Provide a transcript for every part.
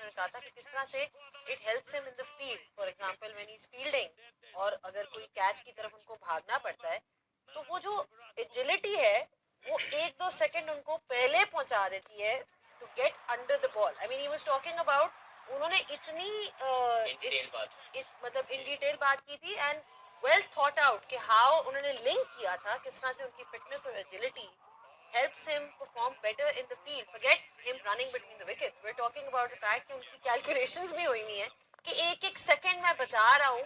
उन्होंने कहा था कि किस तरह से it helps him in the field, for example when he is fielding, और अगर कोई कैच की तरफ उनको भागना पड़ता है तो वो जो एजिलिटी है वो 1-2 सेकंड उनको पहले पहुंचा देती है to get under the ball. I mean he was talking about, उन्होंने इतनी मतलब इन डिटेल बात की थी एंड वेल थॉट आउट कि हाउ उन्होंने लिंक किया था किस तरह से उनकी फिटनेस और agility helps him perform better in the field. Forget him running between the wickets. We're talking about the fact कि उनकी calculations भी हुई नहीं है कि एक सेकंड मैं बचा रहा हूँ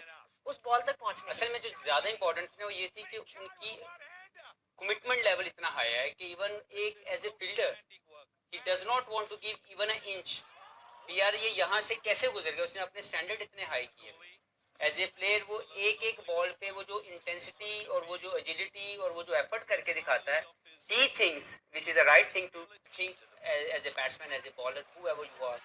उस बॉल तक पहुंचने। असल में जो ज्यादा इंपॉर्टेंट थी वो ये थी कि उनकी कमिटमेंट लेवल इतना हाई है कि इवन एक as a fielder he does not want to give even a inch. यार ये यहाँ से कैसे गुजर गया, उसने अपने स्टैंडर्ड इतने हाई किए। एज ए प्लेयर वो एक बॉल पे वो जो इंटेंसिटी और वो जो एजिलिटी और वो जो एफर्ट करके दिखाता है, he thinks which is a right thing to think as a batsman, as a bowler, whoever you are,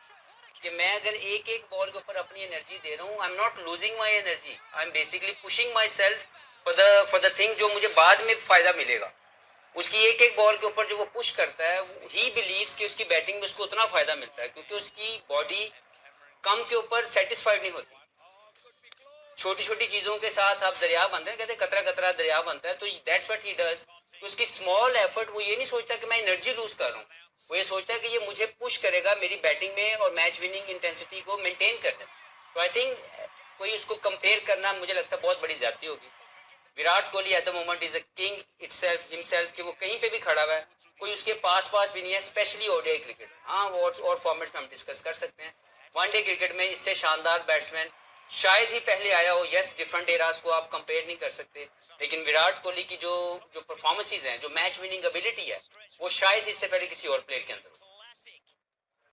कि मैं अगर एक बॉल के ऊपर अपनी एनर्जी दे रहा हूँ, I am not losing my energy, I am basically pushing my self for the thing जो मुझे बाद में फायदा मिलेगा। उसकी एक बॉल के ऊपर जो वो पुश करता है, ही बिलीव्स कि उसकी बैटिंग में उसको उतना फायदा मिलता है क्योंकि उसकी बॉडी कम के ऊपर सेटिस्फाइड नहीं होती। छोटी छोटी चीजों के साथ आप दरिया बनते हैं, कहते कतरा कतरा दरिया बनता है, तो दैट्स व्हाट ही डज। उसकी स्मॉल एफर्ट, वो ये नहीं सोचता कि मैं एनर्जी लूज कर रहा हूँ, वो ये सोचता है कि ये मुझे पुश करेगा मेरी बैटिंग में और मैच विनिंग इंटेंसिटी को मेंटेन करने। तो आई थिंक कोई उसको कंपेयर करना मुझे लगता है बहुत बड़ी ज्यादती होगी। Virat Kohli at the moment is a king itself himself, कि वो कहीं पे भी खड़ा हुआ है, कोई उसके पास भी नहीं है, स्पेशली ओडीआई क्रिकेट। हाँ, और फॉर्मेट में हम डिस्कस कर सकते हैं। वनडे क्रिकेट में इससे शानदार बैट्समैन शायद ही पहले आया हो। यस, डिफरेंट एरास को आप कंपेयर नहीं कर सकते, लेकिन विराट कोहली की जो परफॉर्मेंसेज हैं, जो मैच विनिंग एबिलिटी है, वो शायद इससे पहले किसी और प्लेयर के अंदर हो।